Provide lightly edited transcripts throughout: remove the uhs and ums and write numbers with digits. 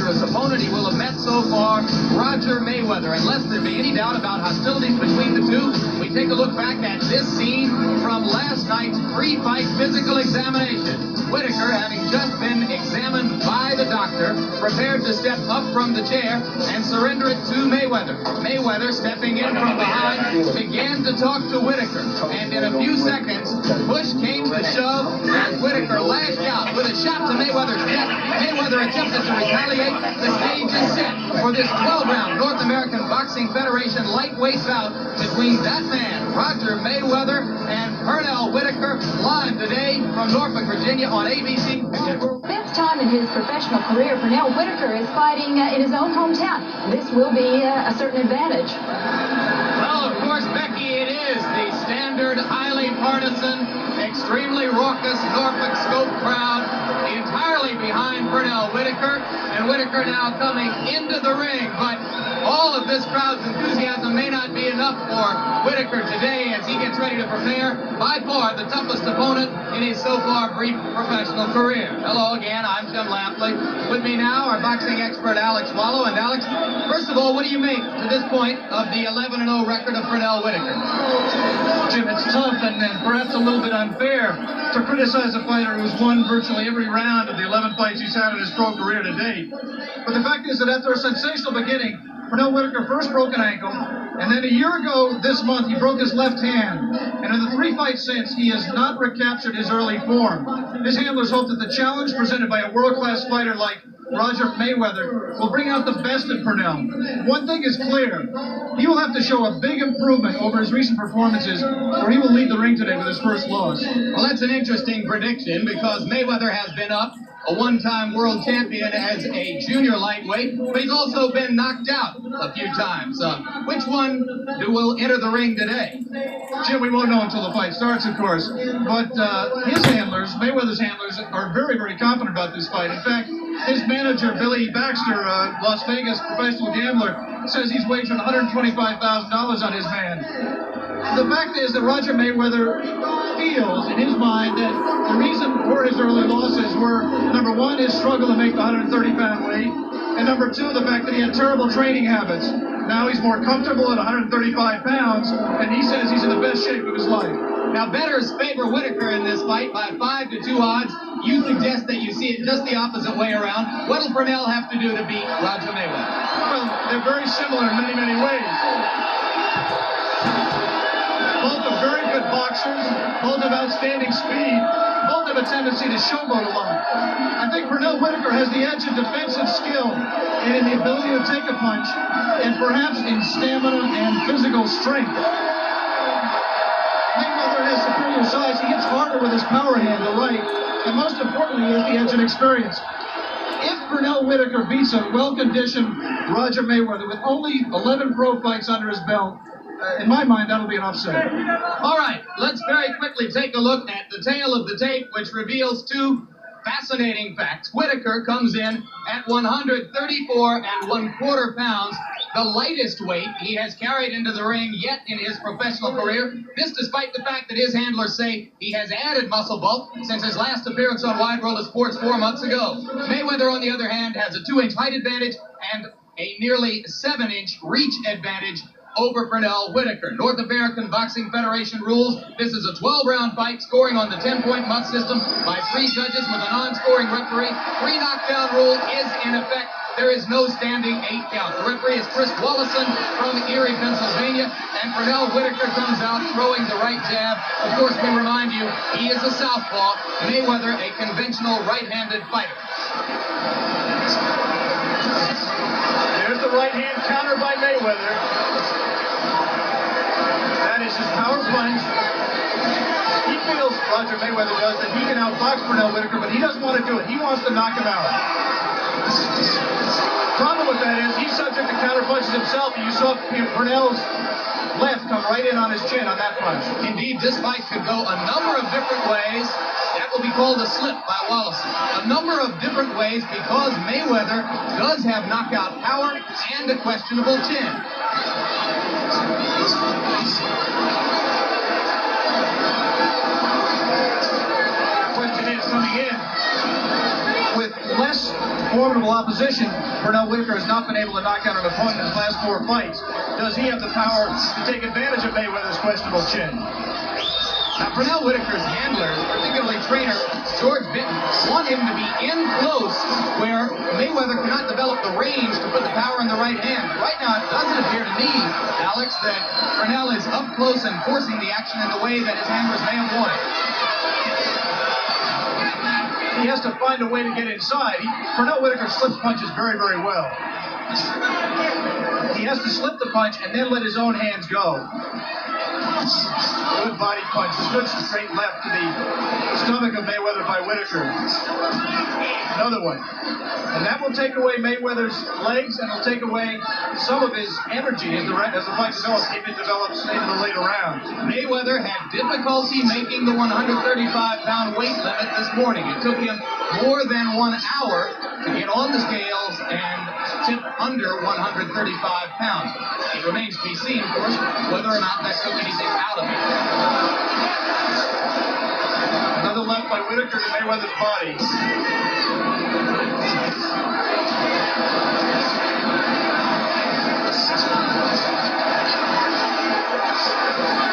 dangerous opponent he will have met so far, Roger Mayweather. And lest there be any doubt about hostilities between the two, we take a look back at this scene from last night's pre-fight physical examination. Whitaker, having just been examined by the doctor, prepared to step up from the chair and surrender it to Mayweather. Mayweather, stepping in from behind, began to talk to Whitaker. And in a few seconds, push came to shove, and Whitaker lashed out with a shot to Mayweather's chest. Mayweather attempted to retaliate. The stage is set for this 12-round North American Boxing Federation lightweight bout between that man, Roger Mayweather, and PERNELL Whitaker, live today from Norfolk, Virginia on ABC. Fifth time in his professional career, PERNELL Whitaker is fighting in his own hometown. This will be a certain advantage. Well, of course, Becky, it is the standard, highly partisan, extremely raucous Norfolk Scope crowd entirely behind PERNELL Whitaker, and Whitaker now coming into the ring. But all of this crowd's enthusiasm may not be enough for Whitaker today as he gets ready to prepare by far the toughest opponent in his so far brief professional career. Hello again, I'm Jim Lampley. With me now, our boxing expert Alex Wallow. And Alex, first of all, what do you make to this point of the 11-0 record of PERNELL Whitaker? Jim, it's tough and perhaps a little bit unfair to criticize a fighter who's won virtually every round of the 11 fights he's had in his pro career to date. But the fact is that after a sensational beginning, PERNELL Whitaker first broke an ankle, and then a year ago this month he broke his left hand. And in the 3 fights since, he has not recaptured his early form. His handlers hope that the challenge presented by a world-class fighter like Roger Mayweather will bring out the best in PERNELL. One thing is clear, he will have to show a big improvement over his recent performances, or he will leave the ring today with his first loss. Well, that's an interesting prediction because Mayweather has been up, a one-time world champion as a junior lightweight, but he's also been knocked out a few times. Which one will enter the ring today? Jim, we won't know until the fight starts, of course. But his handlers, Mayweather's handlers, are very, very confident about this fight. In fact, his manager, Billy Baxter, Las Vegas professional gambler, says he's wagering $125,000 on his man. The fact is that Roger Mayweather feels in his mind that the reason for his early losses were, number one, his struggle to make the 130-pound weight, and number two, the fact that he had terrible training habits. Now he's more comfortable at 135 pounds, and he says he's in the best shape of his life. Now, bettors favor Whitaker in this fight by 5-2 odds. You suggest that you see it just the opposite way around. What will PERNELL have to do to beat Roger Mayweather? Well, they're very similar in many, many ways. Both are very good boxers, both have outstanding speed, both have a tendency to showboat a lot. I think PERNELL Whitaker has the edge in defensive skill and in the ability to take a punch, and perhaps in stamina and physical strength. Mayweather has superior size. He hits harder with his power hand, the right, and most importantly, he has the edge in experience. If PERNELL Whitaker beats a well-conditioned Roger Mayweather with only 11 pro fights under his belt, in my mind, that'll be an upset. All right, let's very quickly take a look at the tail of the tape, which reveals 2 fascinating facts. Whitaker comes in at 134 1/4 pounds, the lightest weight he has carried into the ring yet in his professional career. This despite the fact that his handlers say he has added muscle bulk since his last appearance on Wide World of Sports 4 months ago. Mayweather, on the other hand, has a 2-inch height advantage and a nearly 7-inch reach advantage over PERNELL Whitaker. North American Boxing Federation rules. This is a 12-round fight, scoring on the 10-point must system by 3 judges with a non-scoring referee. 3 knockdown rule is in effect. There is no standing 8 count. The referee is Chris Wallison from Erie, Pennsylvania, and PERNELL Whitaker comes out throwing the right jab. Of course, we remind you, he is a southpaw. Mayweather, a conventional right-handed fighter. There's the right hand counter by Mayweather. That is his power punch. He feels, Roger Mayweather does, that he can outbox PERNELL Whitaker, but he doesn't want to do it. He wants to knock him out. Problem with that is he's subject to counter punches himself. You saw PERNELL's left come right in on his chin on that punch. Indeed, this fight could go a number of different ways. That will be called a slip by Wallison. A number of different ways because Mayweather does have knockout power and a questionable chin. The question is, coming in with less formidable opposition, Pernell Whitaker has not been able to knock out an opponent in his last 4 fights. Does he have the power to take advantage of Mayweather's questionable chin? Now, Pernell Whitaker's handlers, particularly trainer George Benton, want him to be in close where Mayweather cannot develop the range to put the power in the right hand. Right now, it doesn't appear to me, Alex, that Pernell is up close and forcing the action in the way that his handlers may have wanted. He has to find a way to get inside. Pernell Whitaker slips punches very, very well. He has to slip the punch and then let his own hands go. Good body punch, good straight left to the stomach of Mayweather by Whitaker. Another one. And that will take away Mayweather's legs and will take away some of his energy as the fight develops, if it develops in the later rounds. Mayweather had difficulty making the 135-pound weight limit this morning. It took him more than 1 hour to get on the scales and tip under 135 pounds. It remains to be seen, of course, whether or not that took anything out of it. Another left by Whitaker to Mayweather's body.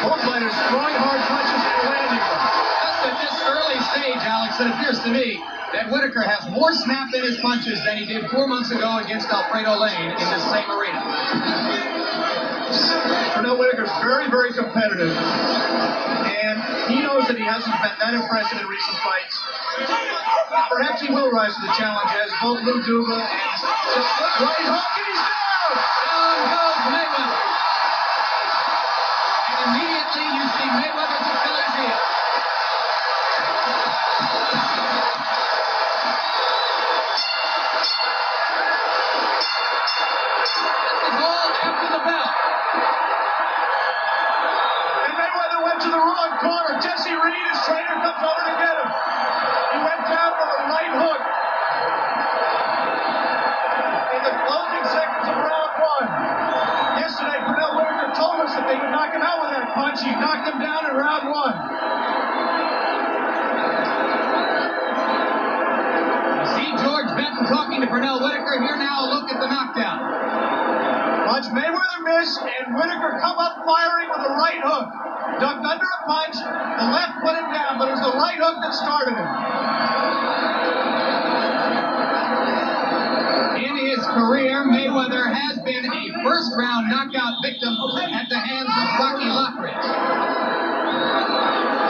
Both fighters throwing hard punches and landing them. Just at this early stage, Alex, it appears to me that Whitaker has more snap in his punches than he did 4 months ago against Alfredo Lane in this same arena. Pernell Whitaker's very, very competitive, and he knows that he hasn't been that impressive in recent fights. Perhaps he will rise to the challenge as both Lou Duva and right hook, and he's down! Down goes Mayweather. And immediately you see Mayweather's Achilles heel. This is all after the bell. And Mayweather went to the wrong corner. Jesse Reed, his trainer, comes over to get him. He went down with a right hook. In the closing seconds of round 1. Yesterday, Pernell Whitaker told us that they would knock him out with that punch. He knocked him down in round 1. You see George Benton talking to Pernell Whitaker. Here now, a look at the knockdown. Watch Mayweather miss and Whitaker come up firing with a right hook. Ducked under a punch, the left put him down, but it was the right hook that started him. In his career, Mayweather has been a first-round knockout victim at the hands of Rocky Lockridge.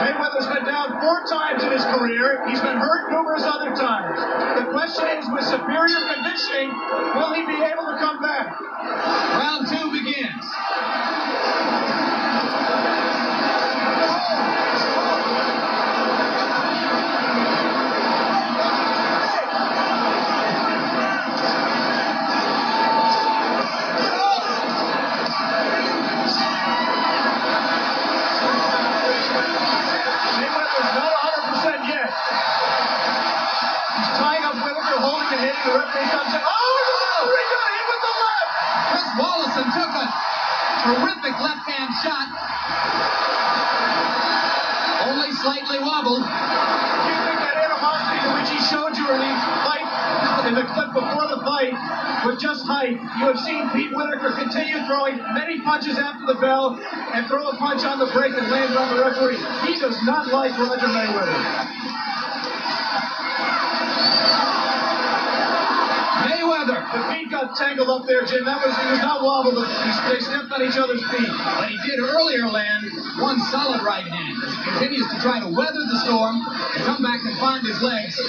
Mayweather's been down 4 times in his career. He's been hurt numerous other times. The question is, with superior conditioning, will he be able to come back? Round 2 begins. The referee comes in. Oh, no! He got hit with the left! Chris Wallison took a terrific left-hand shot. Only slightly wobbled. You think that animosity to which he showed you in the fight, in the clip before the fight, with just height, you have seen Pete Whitaker continue throwing many punches after the bell and throw a punch on the break that lands on the referee. He does not like Roger Mayweather. The feet got tangled up there, Jim. He was not wobbled. They stepped on each other's feet. But he did earlier land one solid right hand as he continues to try to weather the storm and come back and find his legs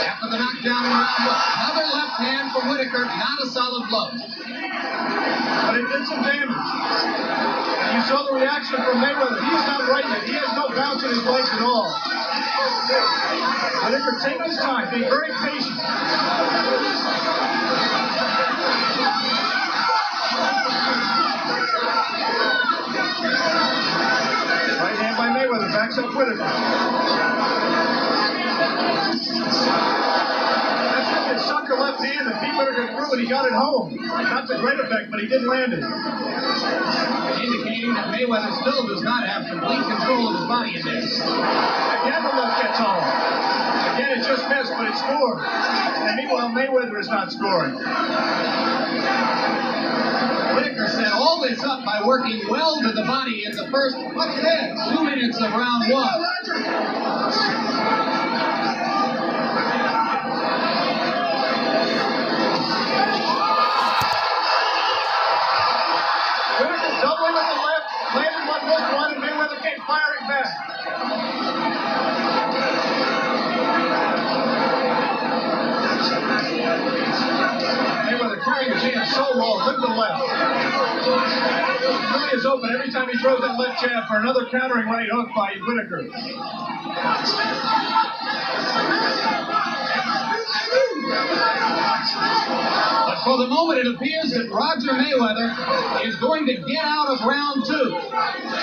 after the knockdown in round 1. Another left hand from Whitaker, not a solid blow. But it did some damage. And you saw the reaction from Mayweather. He is not right yet. He has no bounce in his legs at all. Whitaker taking his time, being very patient. Right hand by Mayweather, backs up Whitaker. That's really a sucker left hand that Pete Whitaker threw and he got it home. Not to great effect, but he did land it. Indicating that Mayweather still does not have complete control of his body in this. Again, the left gets home. Again, it just missed, but it scored. And meanwhile, Mayweather is not scoring. Whitaker set all this up by working well to the body in the first 2 minutes of round one. Whitaker doubling with the left, landed one hook one, and Mayweather came firing back. Mayweather carrying his hand so low, look to the left. He is open every time he throws that left jab for another countering right hook by Whitaker. But for the moment, it appears that Roger Mayweather is going to get out of round two.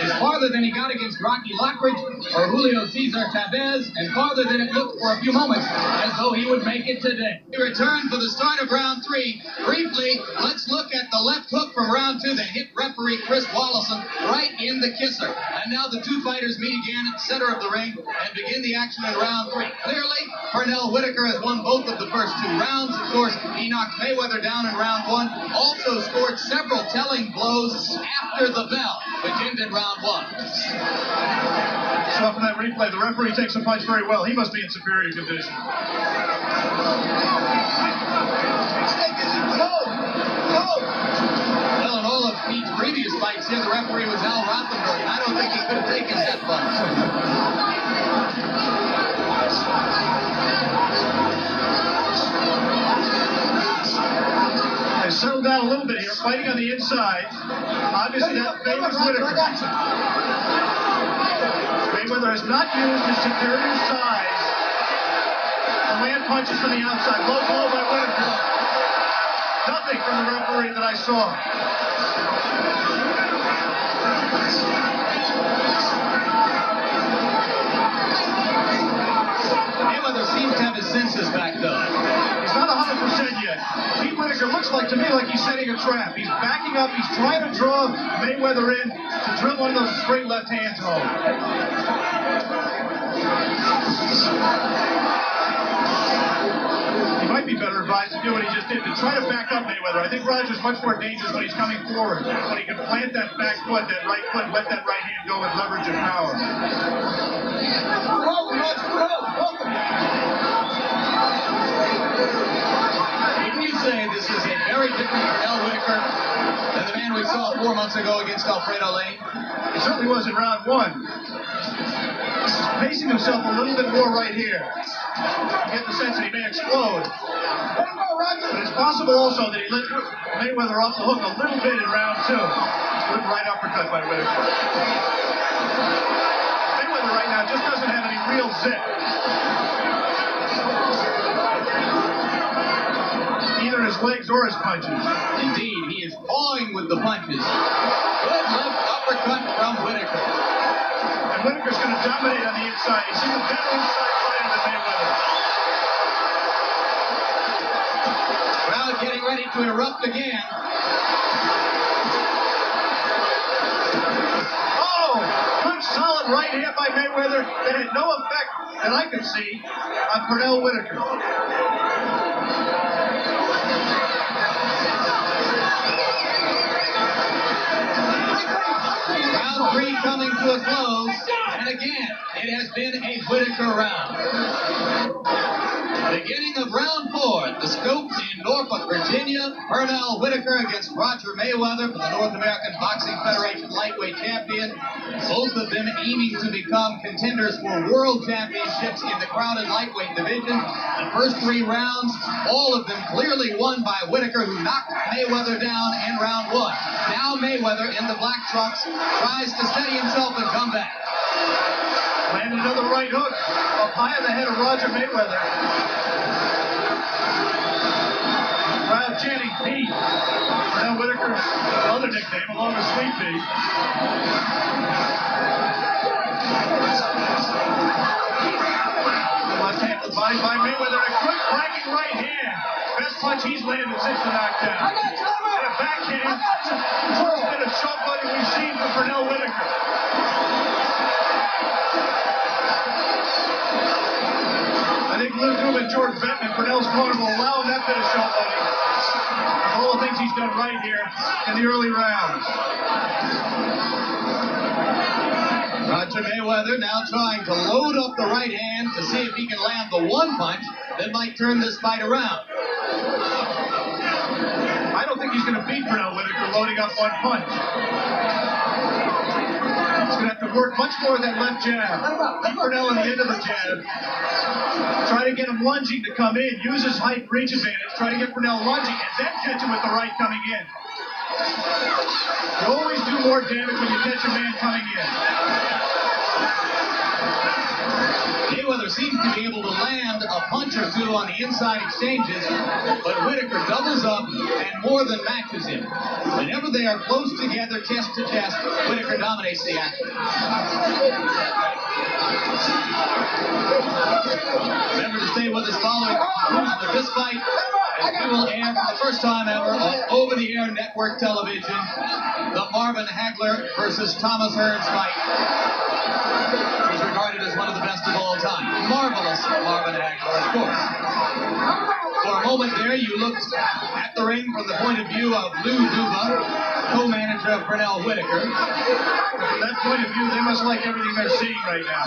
It's farther than he got against Rocky Lockridge or Julio Cesar Chavez, and farther than it looked for a few moments as though he would make it today. He returned for the start of round three. Briefly, let's look at the left hook from round two that hit referee Chris Wallison right in the kisser. And now the two fighters meet again at the center of the ring and begin the action in round three. Clearly, PERNELL Whitaker has won both of the first two rounds. Of course, he knocked Mayweather down in round one, also scored several telling blows after the bell, which ended round one. So from that replay, the referee takes the punch very well. He must be in superior condition. Well, in all of Pete's previous fights here, the referee was Al Rothenberg. I don't think he could have taken that punch. They settled down a little bit here, fighting on the inside. Obviously, that favors Whitaker. Mayweather has not used his superior size to land punches from the outside. Low blow by Whitaker. Nothing from the referee that I saw. Mayweather seems to have his senses back, though. He's not 100% yet. Pete Whitaker looks like to me like he's setting a trap. He's backing up. He's trying to draw Mayweather in to drill one of those straight left hands home. He might be better advised to do what he just did, to try to back up Mayweather. I think Roger's much more dangerous when he's coming forward. When he can plant that back foot, that right foot, let that right hand go with leverage and power. Wouldn't you say this is a very different PERNELL Whitaker than the man we saw 4 months ago against Alfredo Lane? He certainly was in round one. He's pacing himself a little bit more right here. You get the sense that he may explode. But it's possible also that he let Mayweather off the hook a little bit in round two. Good right uppercut by Whitaker. Mayweather right now just doesn't have any real zip. Either his legs or his punches. Indeed, he is pawing with the punches. Good left uppercut from Whitaker. And Whitaker's going to dominate on the inside. He's a better inside fighter than Mayweather. Crowd getting ready to erupt again. Oh, good solid right hand by Mayweather that had no effect that I could see on PERNELL Whitaker. Round three coming to a close, and again, it has been a Whitaker round. Beginning of round four, the scope in Norfolk, Virginia, PERNELL Whitaker against Roger Mayweather for the North American Boxing Federation lightweight champion. Both of them aiming to become contenders for world championships in the crowded lightweight division. The first three rounds, all of them clearly won by Whitaker, who knocked Mayweather down in round one. Now Mayweather in the black trunks tries to steady himself and come back. Landed another right hook up high on the head of Roger Mayweather. Crowd chanting Pete. PERNELL Whitaker's other nickname, along with Sweet Pea. Left hand to the body by Mayweather. A quick cracking right hand. Best punch he's landed since the knockdown. And a backhand. First bit of showboating we've seen from PERNELL Whitaker. I think Pernell's corner will allow him that bit of showboating. All the things he's done right here in the early rounds. Roger Mayweather now trying to load up the right hand to see if he can land the one punch that might turn this fight around. I don't think he's going to beat Pernell Whitaker loading up one punch. He's going to have to work much more with that left jab. Keep Pernell in the end of the jab. Try to get him lunging to come in. Use his height reach advantage. Try to get Pernell lunging and then catch him with the right coming in. You always do more damage when you catch a man coming in. Mayweather seems to be able to land a punch or two on the inside exchanges, but Whitaker doubles up and more than matches him. Whenever they are close together, chest to chest, Whitaker dominates the action. Remember to stay with us following the conclusion of this fight, as we will air for the first time ever on over-the-air network television, the Marvin Hagler versus Thomas Hearns fight. He's regarded as one of the best of all time. Marvelous Marvin Hagler, of course. For a moment there, you looked at the ring from the point of view of Lou Duba, co-manager of Pernell Whitaker. From that point of view, they must like everything they're seeing right now.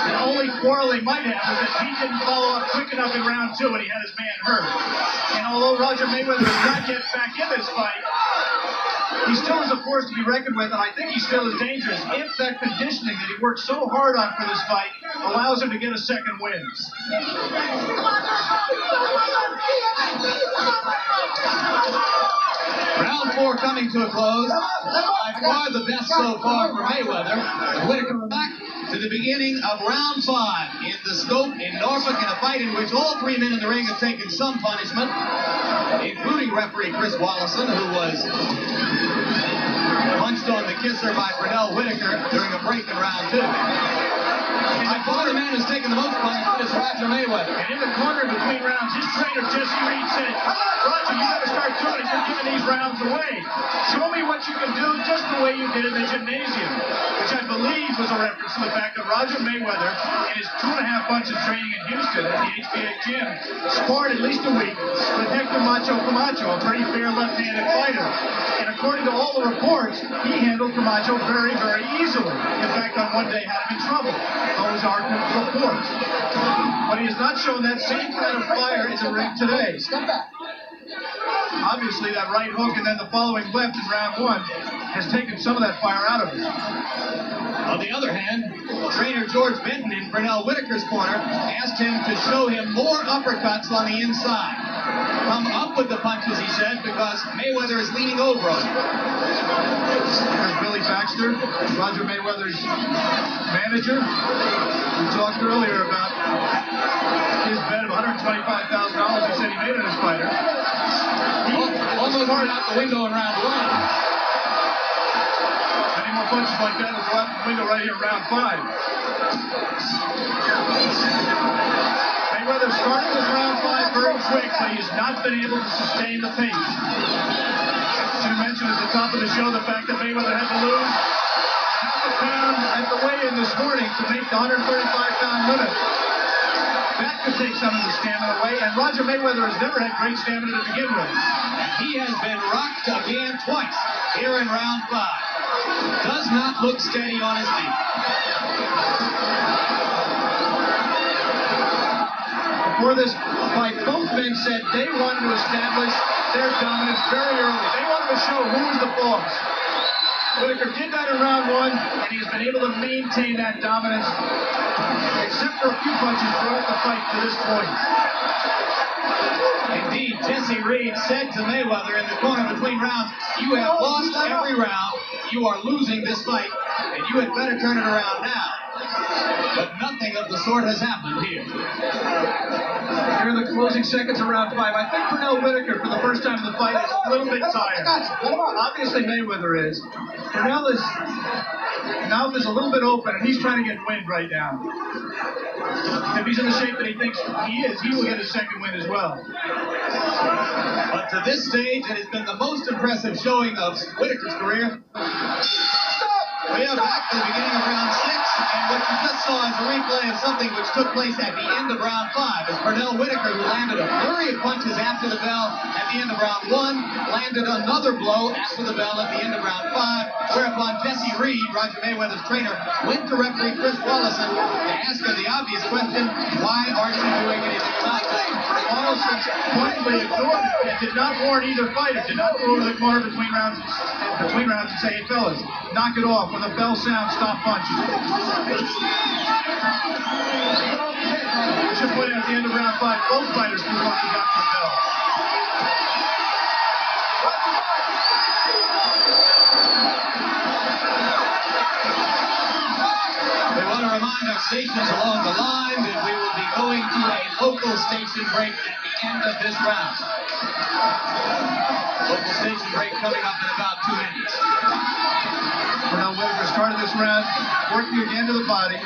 The only quarrel they might have is that he didn't follow up quick enough in round two when he had his man hurt. And although Roger Mayweather is not yet back in this fight, he still is a force to be reckoned with, and I think he still is dangerous if that conditioning that he worked so hard on for this fight allows him to get a second win. Round four coming to a close. By far the best so far for Mayweather. Whitaker back to the beginning of round five in the scope in Norfolk, in a fight in which all three men in the ring have taken some punishment, including referee Chris Wallison, who was punched on the kisser by Pernell Whitaker during a break in round two. By far the man who's taken the most punishment is Roger Mayweather. And in the corner between rounds, his trainer Jesse Reed said, Roger, you better start doing it. You're giving these rounds away. Show me what you can do just the way you did in the gymnasium, which I believe was a reference to the fact that Roger Mayweather, in his 2.5 months of training in Houston at the HBA gym, sparred at least a week with Hector Macho Camacho, a pretty fair left-handed fighter. And according to all the reports, he handled Camacho very, very easily. In fact, on one day had him in trouble. Those are reports. But he has not shown that same kind of fire in the ring today. Obviously, that right hook and then the following left in round one has taken some of that fire out of him. On the other hand, trainer George Benton in Pernell Whitaker's corner asked him to show him more uppercuts on the inside. Come up with the punches, he said, because Mayweather is leaning over on him. There's Billy Baxter, Roger Mayweather's manager. We talked earlier about his bet of $125,000 he said he made on his fighter. Almost hard out the window in round one. Any more punches like that will go out the window right here in round five. Mayweather started with round five very quick, but he has not been able to sustain the pace. As you mentioned at the top of the show, the fact that Mayweather had to lose half a pound at the weigh-in this morning to make the 135-pound limit. That could take some of the stamina away, and Roger Mayweather has never had great stamina to begin with. He has been rocked again twice here in round five. Does not look steady on his feet. Before this fight, both men said they wanted to establish their dominance very early. They wanted to show who was the boss. Whitaker did that in round one, and he has been able to maintain that dominance, except for a few punches throughout the fight to this point. Indeed, Jesse Reed said to Mayweather in the corner between rounds, you have lost every round, you are losing this fight, and you had better turn it around now. But nothing of the sort has happened here. Here in the closing seconds of round five, I think Pernell Whitaker, for the first time in the fight, is a little bit tired. Obviously, Mayweather is. Pernell's mouth is a little bit open, and he's trying to get wind right now. If he's in the shape that he thinks he is, he will get his second win as well. But to this stage, it has been the most impressive showing of Whitaker's career. We are back to the beginning of round six. And what you just saw is a replay of something which took place at the end of round 5, as PERNELL WHITAKER, who landed a flurry of punches after the bell at the end of round 1, landed another blow after the bell at the end of round 5, whereupon Jesse Reed, Roger Mayweather's trainer, went to referee Chris Wallison to ask her the obvious question, why aren't you doing anything about this? Wallison pointedly ignored it and did not warn either fighter, did not go over the corner between rounds and say, hey fellas, knock it off. When the bell sounds, stop punching. I should point out at the end of round 5, both fighters threw punches after the bell. We want to remind our stations along the line that we will be going to a local station break at the end of this round. Local station break coming up in about 2 minutes. PERNELL WHITAKER started this round working again to the body. The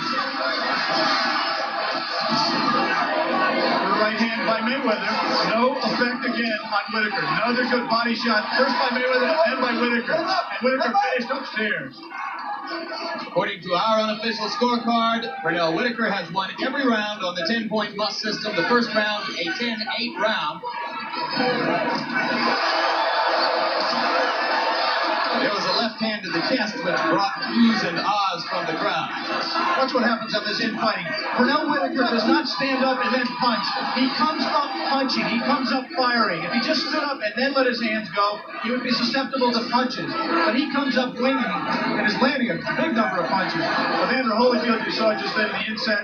right hand by Mayweather. No effect again on Whitaker. Another good body shot. First by Mayweather and then by Whitaker. And Whitaker finished upstairs. According to our unofficial scorecard, PERNELL WHITAKER has won every round on the 10-point must system. The first round, a 10-8 round. There was a left hand to the chest which brought oohs and ahs from the crowd. Watch what happens on this infighting. PERNELL WHITAKER does not stand up and then punch. He comes up punching. He comes up firing. If he just stood up and then let his hands go, he would be susceptible to punches. But he comes up winging and is landing a big number of punches. Evander Holyfield, you saw just then in the inset,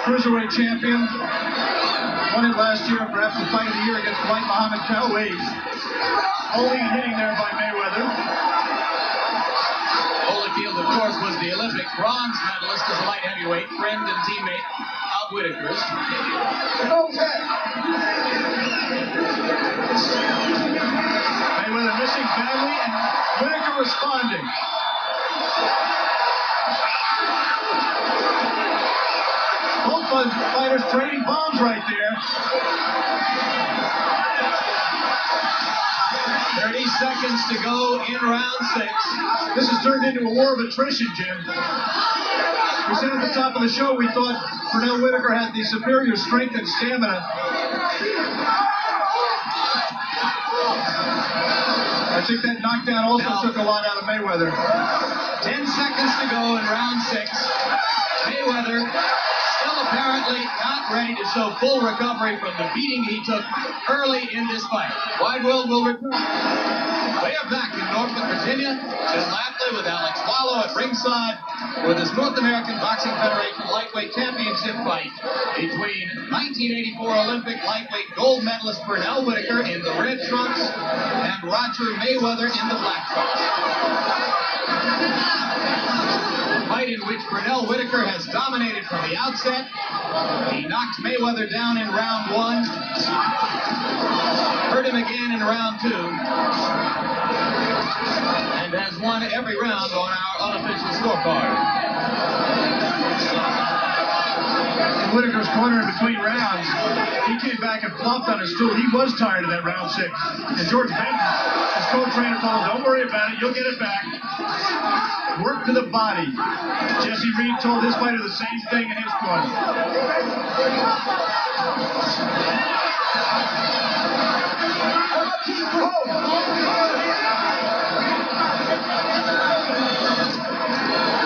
cruiserweight champion, won it last year, perhaps the fight of the year against White Muhammad Cowley. Only hitting there by Mayweather. Holyfield, of course, was the Olympic bronze medalist as a light heavyweight, friend and teammate of Whitaker's. Mayweather missing badly and Whitaker responding. Both fighters trading bombs right there. 30 seconds to go in round 6. This has turned into a war of attrition, Jim. We said at the top of the show we thought PERNELL WHITAKER had the superior strength and stamina. I think that knockdown also took a lot out of Mayweather. 10 seconds to go in round 6. Mayweather still apparently not ready to show full recovery from the beating he took early in this fight. Wide World will return. We are back in Norfolk, Virginia. Jim Lafley with Alex Wallow at ringside for this North American Boxing Federation Lightweight Championship fight between 1984 Olympic lightweight gold medalist PERNELL WHITAKER in the red trunks and Roger Mayweather in the black trunks. Fight in which PERNELL WHITAKER has dominated from the outset. He knocked Mayweather down in round 1. Hurt him again in round 2. And has won every round on our unofficial scorecard. In Whitaker's corner in between rounds, he came back and flopped on his stool. He was tired of that round 6. And George Benton, his co-trainer, told him, don't worry about it, you'll get it back. Work to the body. Jesse Reed told his fighter the same thing in his corner.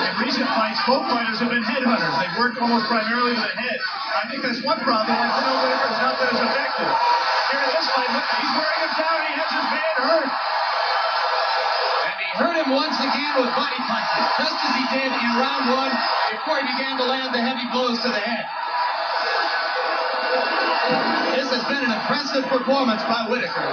In recent fights, both fighters have been headhunters. They've worked almost primarily to the head. I think that's one problem why PERNELL WHITAKER has not been as effective. Here in this fight, look, he's wearing him down and he has his man hurt. Hurt him once again with body punches, just as he did in round 1 before he began to land the heavy blows to the head. This has been an impressive performance by Whitaker,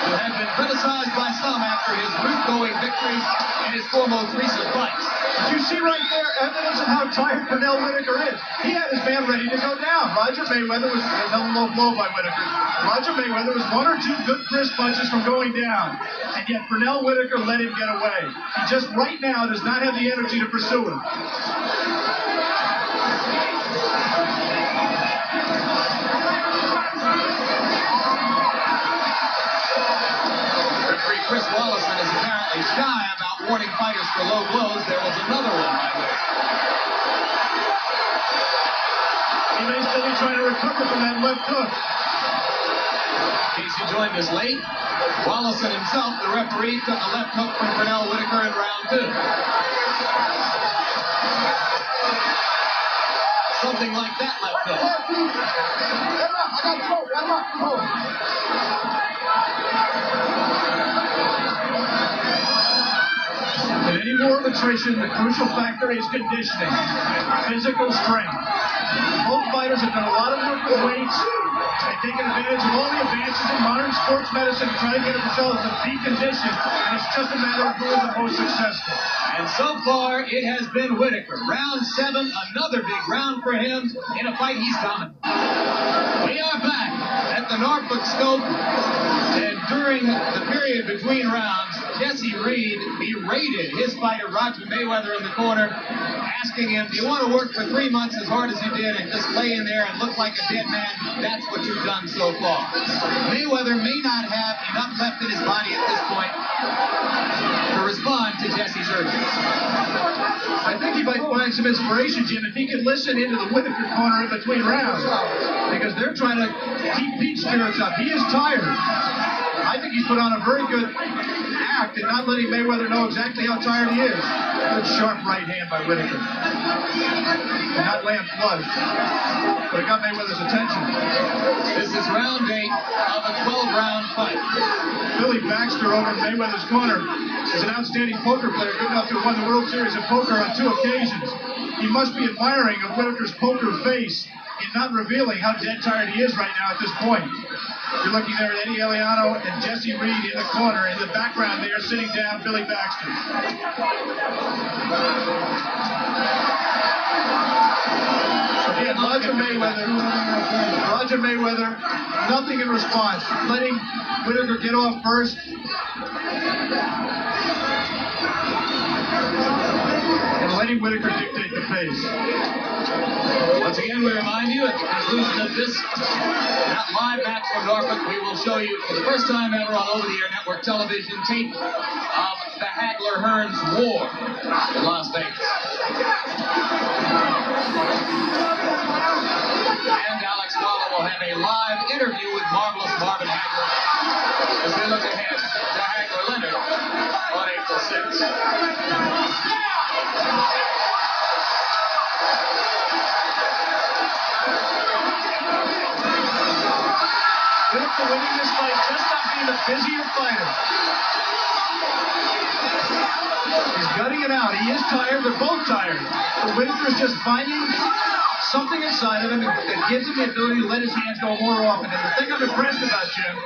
who had been criticized by some after his root-going victories in his 4 most recent fights. But you see right there evidence of how tired PERNELL WHITAKER is. He had his man ready to go down. Roger Mayweather was another low blow by Whitaker. Roger Mayweather was 1 or 2 good crisp punches from going down. And yet PERNELL WHITAKER let him get away. He just right now does not have the energy to pursue him. Referee Chris Wallison is apparently shy after low blows, there was another one by Whitaker. He may still be trying to recover from that left hook. In case you joined us late, Wallison himself, the referee, took a left hook from PERNELL Whitaker in round 2. Something like that left hook. In any war of attrition, the crucial factor is conditioning, physical strength. Both fighters have done a lot of work with weights. They've taken advantage of all the advances in modern sports medicine to try to get themselves in peak condition, and it's just a matter of who is the most successful. And so far, it has been Whitaker. Round 7, another big round for him in a fight he's dominant. We are back at the Norfolk Scope, and during the period between rounds, Jesse Reed berated his fighter, Roger Mayweather, in the corner, asking him, do you want to work for 3 months as hard as you did and just lay in there and look like a dead man? That's what you've done so far. Mayweather may not have enough left in his body at this point to respond to Jesse's urges. I think he might find some inspiration, Jim, if he can listen into the Whitaker corner in between rounds, because they're trying to keep Pete's spirits up. He is tired. I think he's put on a very good act in not letting Mayweather know exactly how tired he is. Good sharp right hand by Whitaker. Did not land flush, but it got Mayweather's attention. This is round 8 of a 12-round fight. Billy Baxter over in Mayweather's corner is an outstanding poker player, good enough to have won the World Series of Poker on 2 occasions. He must be admiring of Whitaker's poker face in not revealing how dead tired he is right now at this point. You're looking there at Eddie Eliano and Jesse Reed in the corner. In the background, they are sitting down Billy Baxter. Again, Roger Mayweather, nothing in response. Letting Whitaker get off first. And letting Whitaker dictate the pace. Once again, we remind you, at the conclusion of this live match from Norfolk, we will show you for the first time ever on over-the-air network television tape of the Hagler-Hearns War in Las Vegas. And Alex Waller will have a live interview with marvelous Marvin Hagler as we look ahead to Hagler-Leonard on April 6th. Whitaker winning this fight just not being the busier fighter. He's gutting it out. He is tired. They're both tired. But Whitaker is just finding something inside of him that gives him the ability to let his hands go more often. And the thing I'm impressed about, Jim,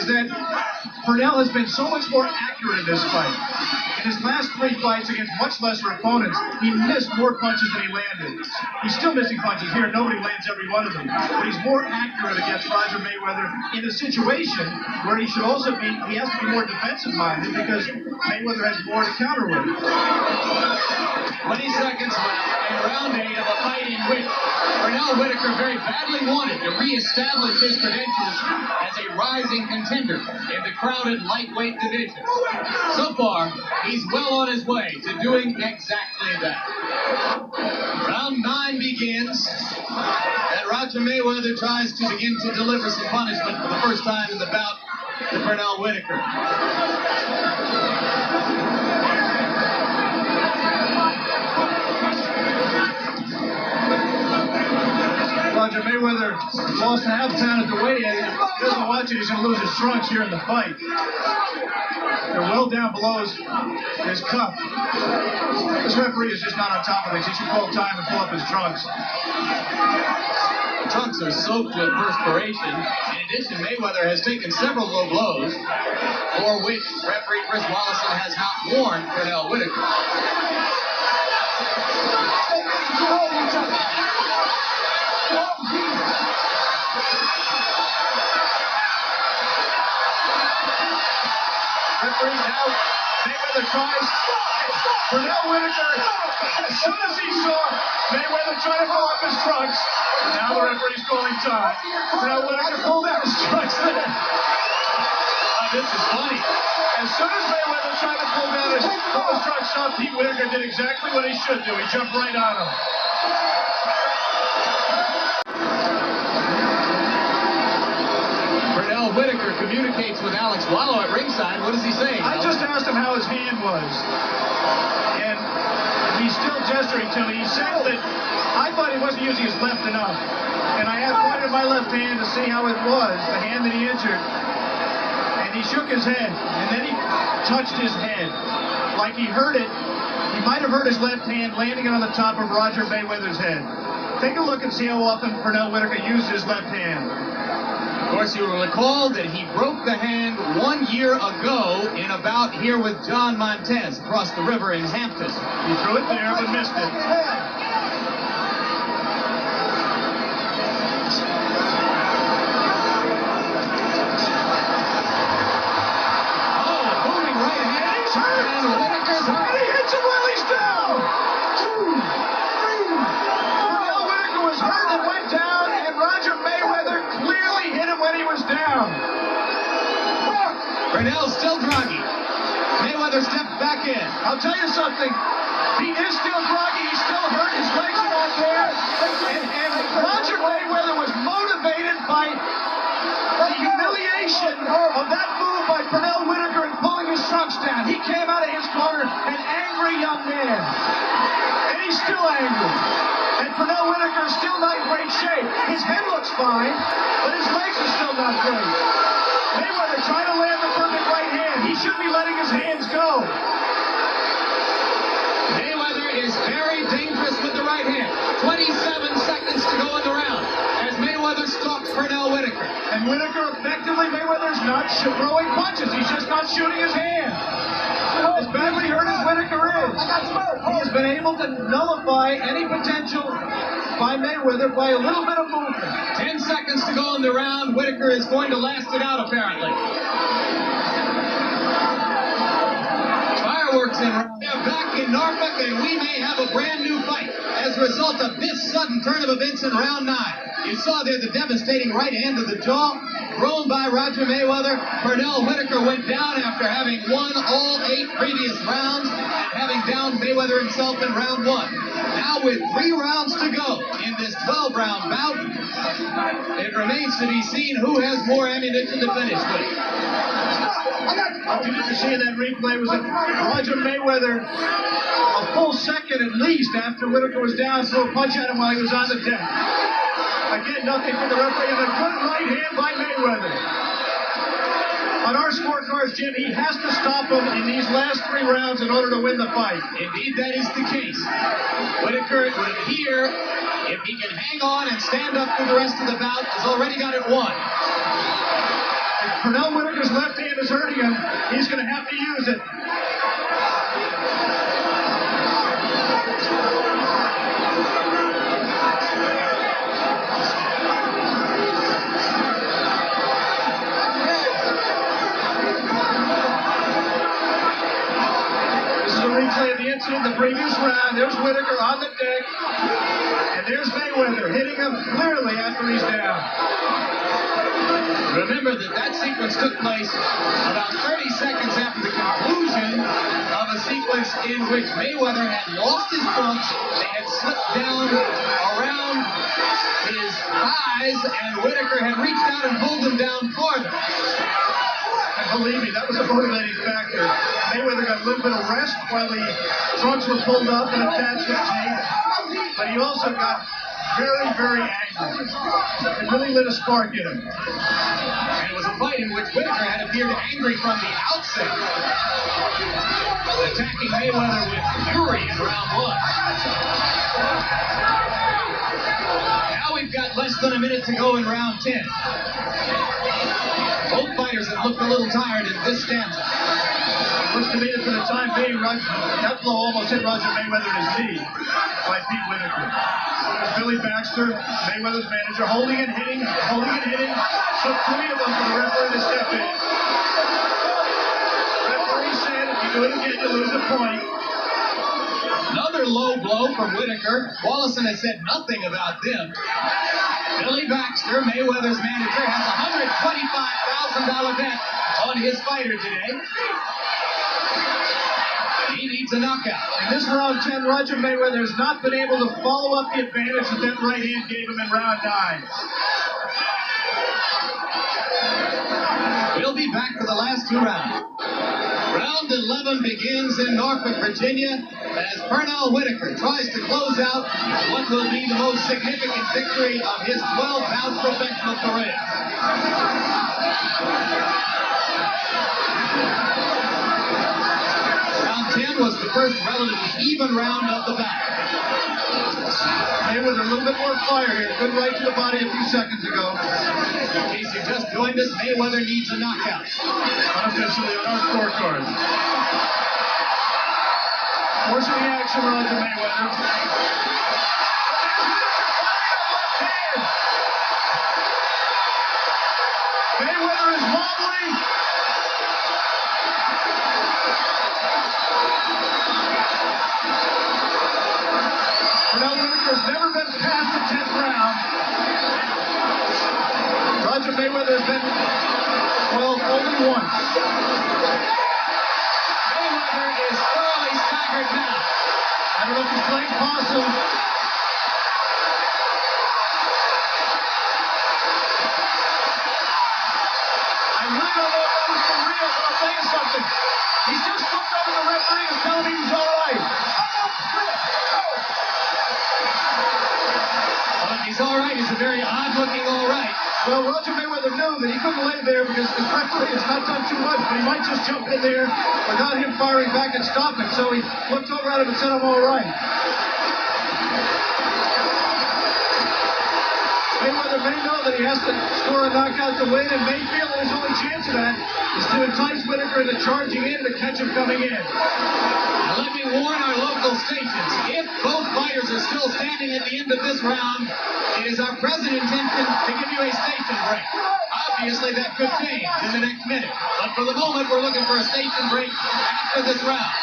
is that PERNELL has been so much more accurate in this fight. In his last 3 fights against much lesser opponents, he missed more punches than he landed. He's still missing punches here. Nobody lands every one of them. But he's more accurate against Roger Mayweather in a situation where he should also be, he has to be more defensive-minded because Mayweather has more to counter with. 20 seconds left in round 8 of a fight in which PERNELL Whitaker very badly wanted to reestablish his credentials as a rising contender in the crowded lightweight division. So far, he's well on his way to doing exactly that. Round 9 begins, and Roger Mayweather tries to begin to deliver some punishment for the first time in the bout to PERNELL Whitaker. Roger Mayweather lost a half pound at the weigh-in. If he doesn't watch it, he's going to lose his trunks here in the fight. They're well down below his cuff. This referee is just not on top of things. He should call time and pull up his trunks. The trunks are soaked with perspiration. In addition, Mayweather has taken several low blows, for which referee Chris Wallison has not warned PERNELL Whitaker. Referee now, Mayweather tries. PERNELL Whitaker, as soon as he saw Mayweather trying to pull up his trunks, now the referee's calling time. PERNELL Whitaker pulled out his trunks. This is funny. As soon as Mayweather tried to pull his trucks up, Pete Whitaker did exactly what he should do. He jumped right on him. PERNELL Whitaker communicates with Alex Wallow at ringside. What does he say? I just asked him how his hand was. And he's still gesturing to me. He said that I thought he wasn't using his left enough. And I had pointed my left hand to see how it was, the hand that he injured. And he shook his head. And then he touched his head. Like he heard it. He might have heard his left hand landing on the top of Roger Mayweather's head. Take a look and see how often PERNELL Whitaker used his left hand. Of course, you will recall that he broke the hand 1 year ago in a bout here with John Montez across the river in Hampton. He threw it there but missed it. PERNELL still groggy. Mayweather stepped back in. I'll tell you something. He is still groggy. He's still hurt. His legs are not there. And Roger Mayweather was motivated by the humiliation of that move by PERNELL Whitaker in pulling his trunks down. He came out of his corner an angry young man. And he's still angry. And PERNELL Whitaker is still not in great shape. His head looks fine, but his legs are still not great. Mayweather trying to land the perfect right hand. He should be letting his hands go. Mayweather is very dangerous with the right hand. 27 seconds to go in the round as Mayweather stalks PERNELL Whitaker. And Whitaker, effectively, Mayweather's not throwing punches. He's just not shooting his hand. As badly hurt as Whitaker is, he has been able to nullify any potential by Mayweather by a little bit of movement. 10 seconds to go in the round. Whitaker is going to last it out, apparently. Fireworks in back in Norfolk, and we may have a brand new fight as a result of this sudden turn of events in round 9. You saw there the devastating right hand to the jaw, thrown by Roger Mayweather. PERNELL Whitaker went down after having won all 8 previous rounds and having downed Mayweather himself in round 1. Now with 3 rounds to go in this 12-round bout, it remains to be seen who has more ammunition to finish with. What you didn't see in that replay was that Roger Mayweather, a full second at least after Whitaker was down, threw a punch at him while he was on the deck. Again, nothing from the referee, and a good right hand by Mayweather. On our scorecards, Jim, he has to stop him in these last 3 rounds in order to win the fight. Indeed, that is the case. Whitaker, it would appear, if he can hang on and stand up for the rest of the bout, has already got it won. If PERNELL Whitaker's left hand is hurting him, he's going to have to use it. Replay of the incident in the previous round. There's Whitaker on the deck, and there's Mayweather hitting him clearly after he's down. Remember that sequence took place about 30 seconds after the conclusion of a sequence in which Mayweather had lost his trunks. They had slipped down around his thighs, and Whitaker had reached out and pulled them down farther. And believe me, that was a motivating factor. Mayweather got a little bit of rest while the trunks were pulled up and attached with tape. But he also got very, very angry. It really lit a spark in him. And it was a fight in which Whitaker had appeared angry from the outset, attacking Mayweather with fury in round 1. Now we've got less than a minute to go in round 10. Both fighters have looked a little tired in this stanza. Looks to me that for the time being, that blow almost hit Roger Mayweather in his knee by Pete Whitaker. There's Billy Baxter, Mayweather's manager, holding and hitting. Took 3 of them for the referee to step in. The referee said, if you do it again, you lose a point. Another low blow from Whitaker. Wallison has said nothing about them. Billy Baxter, Mayweather's manager, has a $125,000 bet on his fighter today. He needs a knockout. In this round 10, Roger Mayweather has not been able to follow up the advantage that right hand gave him in round 9. We'll be back for the last 2 rounds. Round 11 begins in Norfolk, Virginia, as Pernell Whitaker tries to close out what will be the most significant victory of his 12-bout professional career. Round 10 was the first relatively even round of the bout. Mayweather a little bit more fire here. Good right to the body a few seconds ago. In case you just joined us, Mayweather needs a knockout. Unofficially on our scorecard. Forcing the action, Roger Mayweather. Mayweather is wobbly. Pernell Whitaker has never been past the 10th round. Roger Mayweather has been, well, only once. Mayweather is thoroughly staggered now. I don't know if he's playing possum. I really don't know if that was for real, but I'll tell you something. He's just looked over the referee and telling me he's all right. Well, if he's all right, he's a very odd-looking all right. Well, Roger Mayweather knew that he couldn't lay there because the referee has not done too much, but he might just jump in there without him firing back and stopping. So he looked over at him and said, I'm all right. Mayweather may know that he has to score a knockout to win, and may feel that his only chance of that is to entice Whitaker into charging in to catch him coming in. Now, let me warn our local stations. If both fighters are still standing at the end of this round, it is our present intention to give you a station break. Obviously, that could change in the next minute. But for the moment, we're looking for a station break after this round.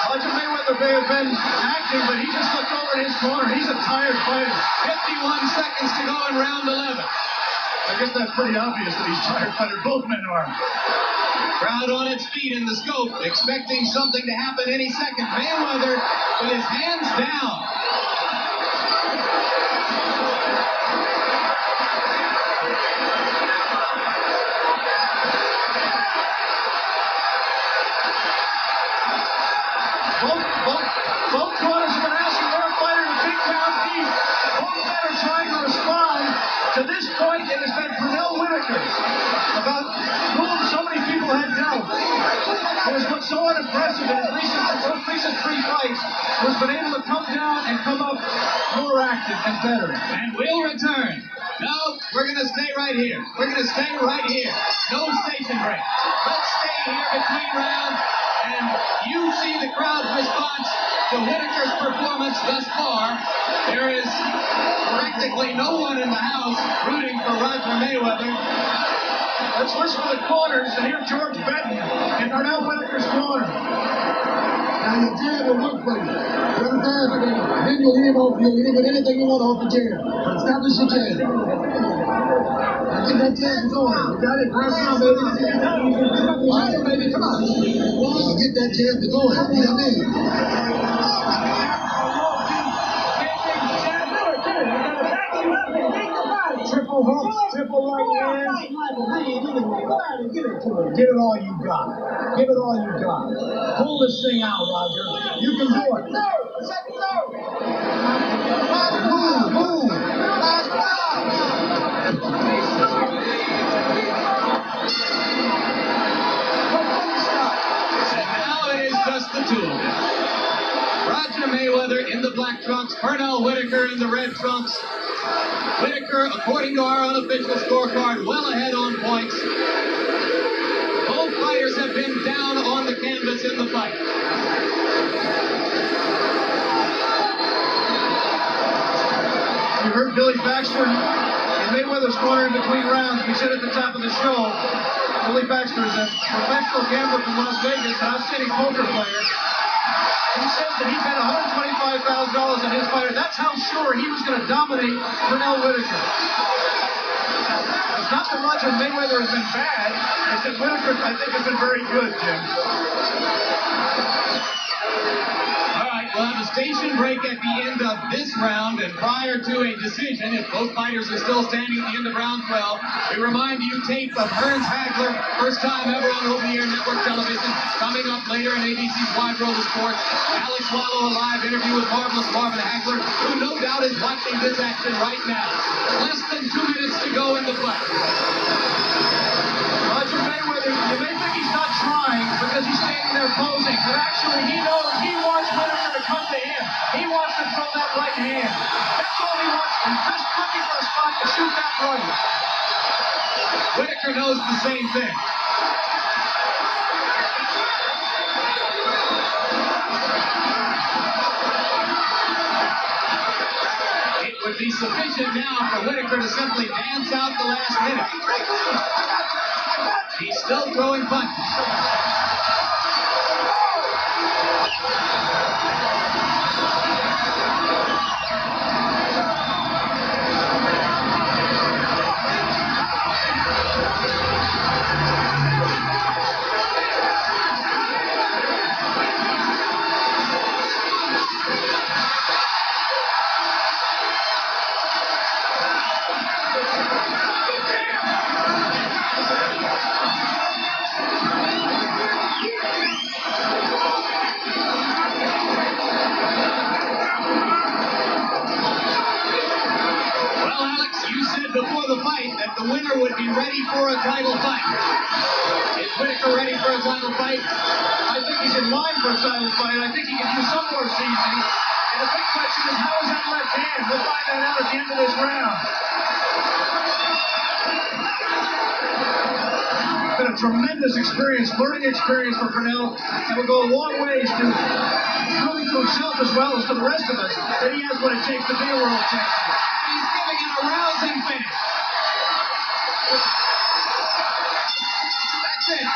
Roger Mayweather may have been acting, but he just looked over in his corner. He's a tired fighter. 51 seconds to go in round 11. I guess that's pretty obvious that he's a tired fighter. Both men are. Crowd on its feet in the scope, expecting something to happen any second. Mayweather with his hands down. Both corners have been asking their fighter to big down deep. Both men are trying to respond. To this point, it has been Pernell Whitaker, about whom so many people had doubt. It was what's so unimpressive in his most recent 3 fights was been able to come down and come up more active and better. And we'll return. No, we're going to stay right here. We're going to stay right here. No station break. Let's stay here between rounds, and you see the crowd's response to Whitaker's performance thus far. There is practically no one in the house rooting for Roger Mayweather. Let's listen to the corners and hear George Benton in Pernell Whitaker's corner. Now your jab will work for you. You understand? Then you'll hit him with anything you want off the jab. But establish your jab. Now get that jab going. You got it? Press on, baby. All right, baby, come on. Get that jab going. You know what I mean? Triple hooks, triple right hands. Give it to him. Give it all you got. Give it all you got. Pull this thing out, Roger. You can do it. Move, move. And now it is just the two of them. Roger Mayweather in the black trunks, Pernell Whitaker in the red trunks. Whitaker, according to our unofficial scorecard, well ahead on points. Both fighters have been down on the canvas in the fight. You heard Billy Baxter in Mayweather's corner in between rounds. We said at the top of the show, Billy Baxter is a professional gambler from Las Vegas, an outstanding poker player. He says that he bet $125,000 on his fighter. That's how sure he was going to dominate Pernell Whitaker. It's not so much that Mayweather has been bad, it's that Whitaker, I think, has been very good, Jim. We'll have a station break at the end of this round, and prior to a decision, if both fighters are still standing at the end of round 12, we remind you tape of Ernst Hagler, first time ever on over-the-air network television, coming up later in ABC's Wide World of Sports. Alex Wallow, a live interview with Marvelous Marvin Hagler, who no doubt is watching this action right now. Less than 2 minutes to go in the fight. Roger Mayweather, you may think he's not trying because he's standing there posing, but actually he knows he wants Whitaker to come to him. He wants to throw that right hand. That's all he wants. He's just looking for a spot to shoot that right. Whitaker knows the same thing. It would be sufficient now for Whitaker to simply dance out the last minute. He's still throwing punches. Before the fight that the winner would be ready for a title fight. Is Whitaker ready for a title fight? I think he's in line for a title fight. I think he can do some more seasoning. And the big question is, how is that left hand? We'll find that out at the end of this round. It's been a tremendous experience, learning experience for Pernell, and will go a long ways to proving to himself as well as to the rest of us that he has what it takes to be a world champion. He's giving an arousing finish. That's it.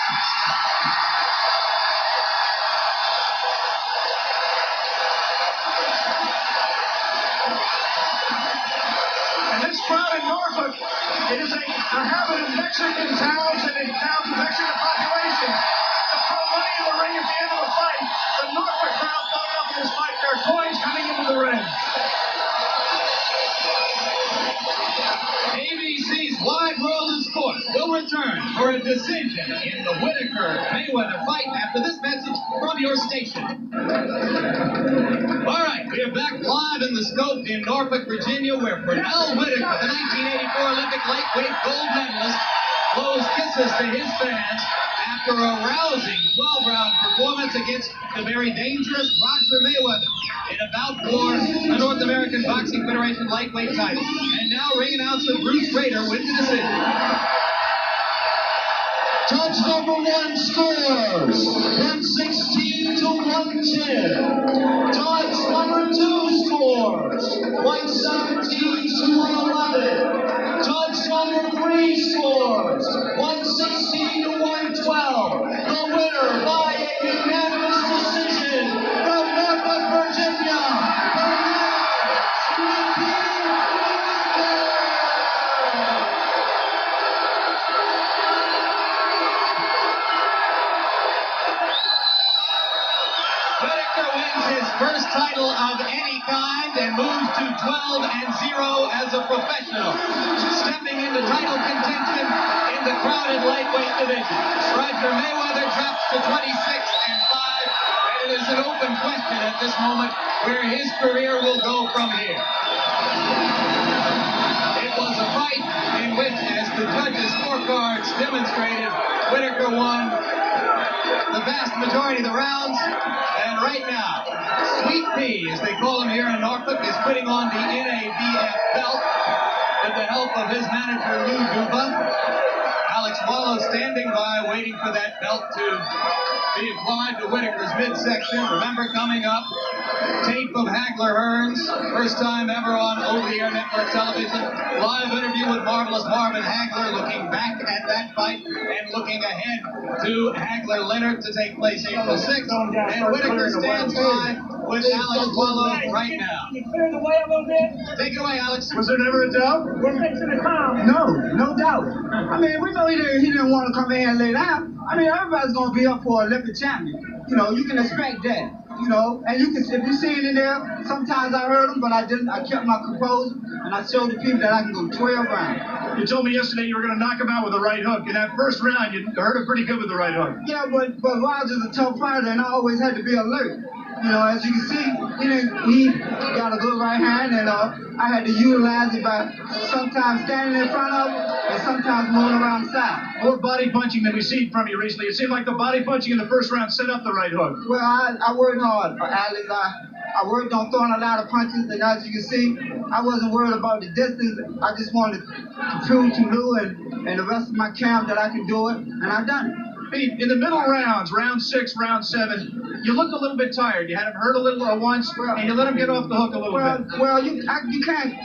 And this crowd in Norfolk, it is a habit in Mexican towns and in towns with Mexican populations to throw money in the ring at the end of the fight. The Norfolk crowd coming up in this fight, there are coins coming into the ring. ABC's Wide World of Sports will return for a decision in the Whitaker-Mayweather fight after this message from your station. All right, we are back live in the Scope in Norfolk, Virginia, where Pernell Whitaker, the 1984 Olympic lightweight gold medalist, blows kisses to his fans after a rousing 12-round performance against the very dangerous Roger Mayweather in a bout for the North American Boxing Federation lightweight title. And now ring announcer Bruce Rader wins the decision. Judge number 1 scores 116 to 110. Judge number 2 scores 117 to 111. Judge number 3 scores 116 to 112. The winner by a unanimous decision from Norfolk, Virginia, Whitaker wins his first title of any kind and moves to 12-0 as a professional, stepping into title contention in the crowded lightweight division. Roger Mayweather drops to 26-5, and it is an open question at this moment where his career will go from here. It was a fight in which, as the judges' scorecards demonstrated, Whitaker won the vast majority of the rounds. And right now, Sweet Pea, as they call him here in Norfolk, is putting on the NABF belt with the help of his manager, Lou Duba. Alex Wallow standing by, waiting for that belt to be applied to Whitaker's midsection. Remember, coming up tape of Hagler Hearns. First time ever on over-the-air network television. Live interview with Marvelous Marvin Hagler, looking back at that fight and looking ahead to Hagler-Leonard to take place April 6th. And Whitaker stands by with Alex Wallow right now. You cleared the way a little bit? Take it away, Alex. Was there never a doubt? We're fixing to come. No doubt. I mean, we know he didn't want to come in and lay down. I mean, everybody's going to be up for Olympic champion. You know, you can expect that. You know, and you can, if you see it in there, sometimes I heard him, but I didn't. I kept my composure, and I showed the people that I can go 12 rounds. You told me yesterday you were going to knock him out with a right hook. In that first round, you hurt him pretty good with the right hook. Yeah, but Roger's a tough fighter, and I always had to be alert. You know, as you can see, he got a good right hand, and I had to utilize it by sometimes standing in front of him and sometimes moving around the side. More body punching than we've seen from you recently. It seemed like the body punching in the first round set up the right hook. Well, I worked hard, Alex. I worked on throwing a lot of punches, and as you can see, I wasn't worried about the distance. I just wanted to prove to Lou and the rest of my camp that I could do it, and I done it. Pete, in the middle rounds, round 6, round 7, you looked a little bit tired. You had him hurt a little once, and you let him get off the hook a little bit. Well, you can't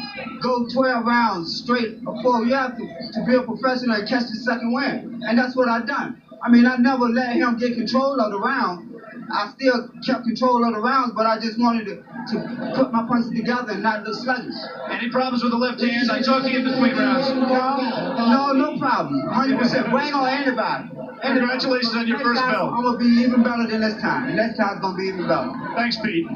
go 12 rounds straight before. You have to be a professional and catch the second win, and that's what I done. I mean, I never let him get control of the round. I still kept control of the rounds, but I just wanted to put my punches together and not look sluggish. Any problems with the left hand? I talked to you in between rounds. No problem. 100%. Bring on anybody. Congratulations on your first belt. I'm going to be even better than this time. And next time's going to be even better. Thanks, Pete.